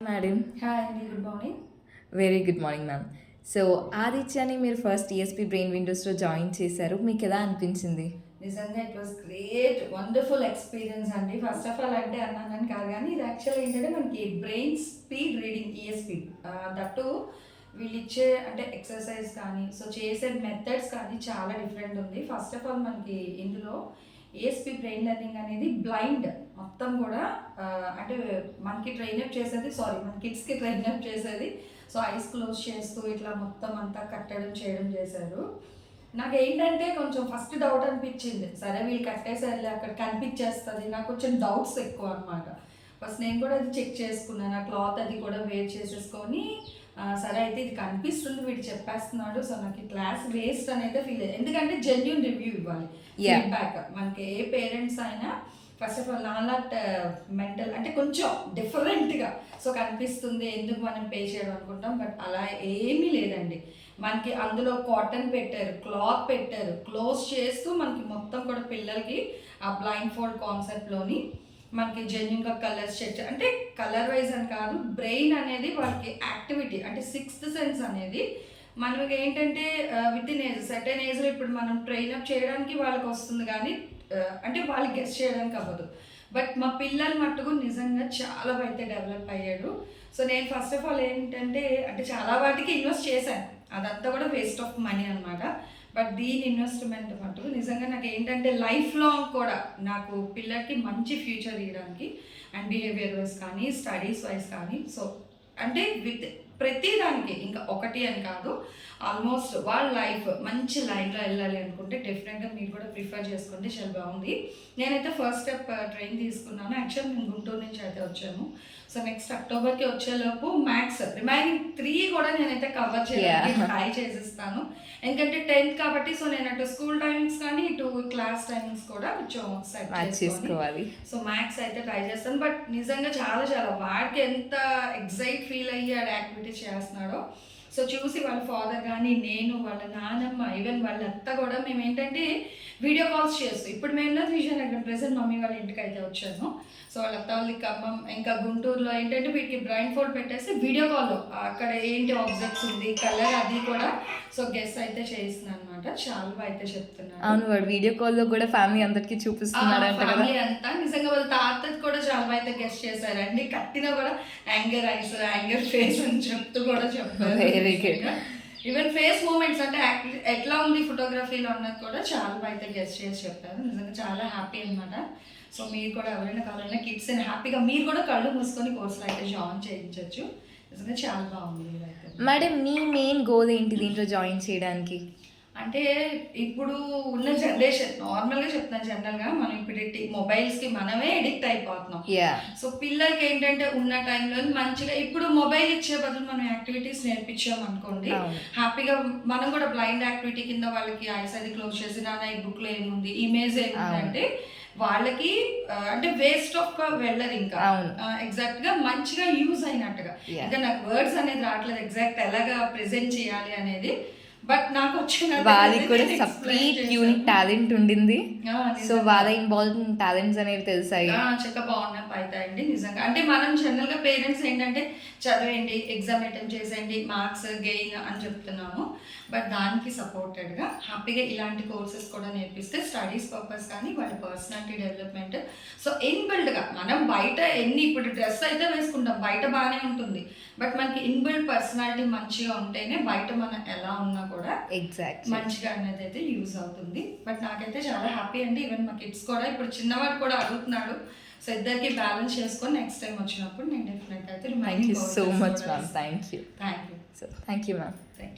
Madam. Hi అండి, good morning. Very good morning ma'am. So ఆదిత్యని మీరు ఫస్ట్ ఈఎస్పీ బ్రెయిన్ విండోస్లో జాయిన్ చేశారు, మీకు ఎలా అనిపించింది? నిజంగా it was great wonderful experience అండి. ఫస్ట్ ఆఫ్ ఆల్ అంటే అన్నానని కాదు, కానీ ఇది యాక్చువల్గా ఏంటంటే మనకి brain speed reading ESP that వీళ్ళు ఇచ్చే అంటే ఎక్సర్సైజ్ కానీ సో చేసే మెథడ్స్ కానీ చాలా డిఫరెంట్ ఉంది. ఫస్ట్ ఆఫ్ ఆల్ మనకి ఇందులో ఏఎస్పీ బ్రెయిన్ లెర్నింగ్ అనేది బ్లైండ్ మొత్తం కూడా అంటే మనకి ట్రైనప్ చేసేది మన కిడ్స్కి ట్రైనప్ చేసేది. సో ఐస్ క్లోజ్ చేస్తూ ఇట్లా మొత్తం అంతా కట్టడం చేయడం చేశారు. నాకు ఏంటంటే కొంచెం ఫస్ట్ డౌట్ అనిపించింది, సరే వీళ్ళు కట్టేసారి అక్కడ కనిపించేస్తుంది, నాకు కొంచెం డౌట్స్ ఎక్కువ అనమాట. ఫస్ట్ నేను కూడా అది చెక్ చేసుకున్నాను, ఆ క్లాత్ అది కూడా వేర్ చేసేసుకొని సరే అయితే ఇది కనిపిస్తుంది వీడు చెప్పేస్తున్నాడు, సో నాకు ఈ క్లాస్ వేస్ట్ అనేది ఫీల్ అయ్యింది. ఎందుకంటే జెన్యూన్ రివ్యూ ఇవ్వాలి, ఫీడ్బ్యాక్. మనకి ఏ పేరెంట్స్ అయినా first of all not mental అంటే కొంచెం డిఫరెంట్గా సో కనిపిస్తుంది ఎందుకు మనం పే చేయడం అనుకుంటాం, బట్ అలా ఏమీ లేదండి. మనకి అందులో కాటన్ పెట్టారు, క్లాత్ పెట్టారు, క్లోజ్ చేస్తూ మనకి మొత్తం కూడా పిల్లలకి ఆ బ్లైండ్ ఫోల్డ్ కాన్సెప్ట్లోని మనకి జెన్యున్గా కలర్స్ సెట్ అంటే కలర్ వైజ్ అని కాదు, బ్రెయిన్ అనేది వాళ్ళకి యాక్టివిటీ అంటే సిక్స్త్ సెన్స్ అనేది మనకి ఏంటంటే విత్ ఇన్ ఏజ్ సర్టెన్ ఏజ్లో ఇప్పుడు మనం ట్రైనప్ చేయడానికి వాళ్ళకి వస్తుంది, కానీ అంటే వాళ్ళకి గెస్ట్ చేయడానికి అవ్వదు. బట్ మా పిల్లలు మట్టుకు నిజంగా చాలా అయితే డెవలప్ అయ్యాడు. సో నేను ఫస్ట్ ఆఫ్ ఆల్ ఏంటంటే అంటే చాలా వాటికి ఇన్వెస్ట్ చేశాను, అదంతా కూడా వేస్ట్ ఆఫ్ మనీ అనమాట. బట్ దీని ఇన్వెస్ట్మెంట్ మటుకు నిజంగా నాకు ఏంటంటే లైఫ్ లాంగ్ కూడా నాకు పిల్లలకి మంచి ఫ్యూచర్ ఇవ్వడానికి అండ్ బిహేవియర్ వైజ్ కానీ స్టడీస్ వైజ్ కానీ సో అంటే విత్ ప్రతి దానికి ఇంకా ఒకటి అని కాదు, ఆల్మోస్ట్ వాళ్ళ లైఫ్ మంచి లైన్లో వెళ్ళాలి అనుకుంటే డెఫినెట్గా మీరు కూడా ప్రిఫర్ చేసుకుంటే చాలా బాగుంది. నేనైతే ఫస్ట్ స్టెప్ ట్రైన్ తీసుకున్నాను. యాక్చువల్ నేను గుంటూరు నుంచి అయితే వచ్చాను. సో నెక్స్ట్ అక్టోబర్కి వచ్చేలోపు మ్యాథ్స్ రిమైనింగ్ 3 కూడా నేనైతే కవర్ చేయడానికి ట్రై చేసిస్తాను. ఎందుకంటే 10th కాబట్టి సో నేను అటు స్కూల్ టైమింగ్స్ కానీ ఇటు క్లాస్ టైమింగ్స్ కూడా కొంచెం సెట్ చేసుకోవాలి. సో మ్యాథ్స్ అయితే ట్రై చేస్తాను. బట్ నిజంగా చాలా చాలా వాడికి ఎంత ఎగ్జైట్ ఫీల్ అయ్యి ఆడ యాక్టివిటీ చేస్తున్నాడో సో చూసి వాళ్ళ ఫాదర్ కానీ నేను వాళ్ళ నాన్నమ్మ ఈవెన్ వాళ్ళ అత్త కూడా మేము ఏంటంటే వీడియో కాల్స్ చేస్తాం. ఇప్పుడు మేము ఉన్నది విజయనగరం, ప్రెసెంట్ మమ్మీ వాళ్ళ ఇంటికి అయితే వచ్చాను. సో వాళ్ళ అత్త వాళ్ళకి ఖమ్మం ఇంకా గుంటూరులో ఏంటంటే వీటికి బ్రైన్ ఫోల్డ్ పెట్టేసి వీడియో కాల్లో అక్కడ ఏంటి ఆబ్జెక్ట్స్ ఉంది కలర్ అది కూడా సో గెస్ అయితే చేస్తున్నాను అనమాట. చాలా అయితే చెప్తున్నాను. అవును, వాడు వీడియో కాల్లో కూడా ఫ్యామిలీ అందరికి చూపిస్తున్నాడు అంట కదా. ఫ్యామిలీ అంతా నిజంగా వాళ్ళ తాతకి కూడా చాలా అయితే గెస్ చేశారండి. కట్టినా కూడా యాంగర్ ఐస్ యాంగర్ ఫేస్ అని చెప్తూ కూడా చెప్పారు. ఈవెన్ ఫేస్ మూమెంట్స్ అంటే ఎట్లా ఉంది ఫోటోగ్రఫీలో అన్నది కూడా చాలా అయితే గెస్ట్ చేసి చెప్పారు. నిజంగా చాలా హ్యాపీ అనమాట. సో మీరు కూడా ఎవరైనా కావాలన్నా కిడ్స్ హ్యాపీగా మీరు కూడా కళ్ళు మూసుకొని కోర్సులో అయితే జాయిన్ చేయించవచ్చు. నిజంగా చాలా బాగుంది. మేడం మీ మెయిన్ గోల్ ఏంటి దీంట్లో జాయిన్ చేయడానికి? అంటే ఇప్పుడు ఉన్న జనరేషన్ నార్మల్గా చెప్తున్నాను, జనరల్గా మనం ఇప్పుడు మొబైల్స్కి మనమే ఎడిక్ట్ అయిపోతున్నాం. సో పిల్లలకి ఏంటంటే ఉన్న టైంలో మంచిగా ఇప్పుడు మొబైల్ ఇచ్చే బదులు మనం యాక్టివిటీస్ నేర్పించాం అనుకోండి, హ్యాపీగా మనం కూడా బ్లైండ్ యాక్టివిటీ కింద వాళ్ళకి ఐస్ అది క్లోజ్ చేసి నాన్న ఈ బుక్లో ఏముంది ఇమేజ్ ఏముందంటే వాళ్ళకి అంటే వేస్ట్ ఆఫ్ వెళ్ళరు ఇంకా ఎగ్జాక్ట్ గా మంచిగా యూజ్ అయినట్టుగా. ఇంకా నాకు వర్డ్స్ అనేది రావట్లేదు ఎగ్జాక్ట్ ఎలాగా ప్రెజెంట్ చేయాలి అనేది, బట్ నాకు వచ్చిన వాళ్ళకి కూడా సపరేట్ యూనిక్ టాలెంట్ ఉండింది. సో వాళ్ళ ఇంపార్టెంట్ టాలెంట్స్ అనేవి తెలిసాయి, చక్కగా బాగున్నా అవుతాయండి. నిజంగా అంటే మనం జనరల్ గా పేరెంట్స్ ఏంటంటే చదివేయండి, ఎగ్జామ్ అటెంప్ట్ చేసేయండి, మార్క్స్ గెయిన్ అని చెప్తున్నాము. బట్ దానికి సపోర్టెడ్గా హ్యాపీగా ఇలాంటి కోర్సెస్ కూడా నేర్పిస్తే స్టడీస్ పర్పస్ కానీ వాళ్ళ పర్సనాలిటీ డెవలప్మెంట్ సో ఇన్బిల్డ్గా మనం బయట ఎన్ని ఇప్పుడు డ్రెస్ అయితే వేసుకుంటాం బయట బాగానే ఉంటుంది, బట్ మనకి ఇన్బిల్డ్ పర్సనాలిటీ మంచిగా ఉంటేనే బయట మనం ఎలా ఉన్నా కూడా ఎగ్జాక్ట్ మంచిగా అనేది అయితే యూజ్ అవుతుంది. బట్ నాకైతే చాలా హ్యాపీ అండి. ఈవెన్ మా కిడ్స్ కూడా ఇప్పుడు చిన్నవాడు కూడా అడుగుతున్నాడు. సో ఇద్దరికి బ్యాలెన్స్ చేసుకొని నెక్స్ట్ టైం వచ్చినప్పుడు నేను డెఫినెట్గా అయితే thank you so much ma'am. Thank you thank you so thank you ma'am. Thank you.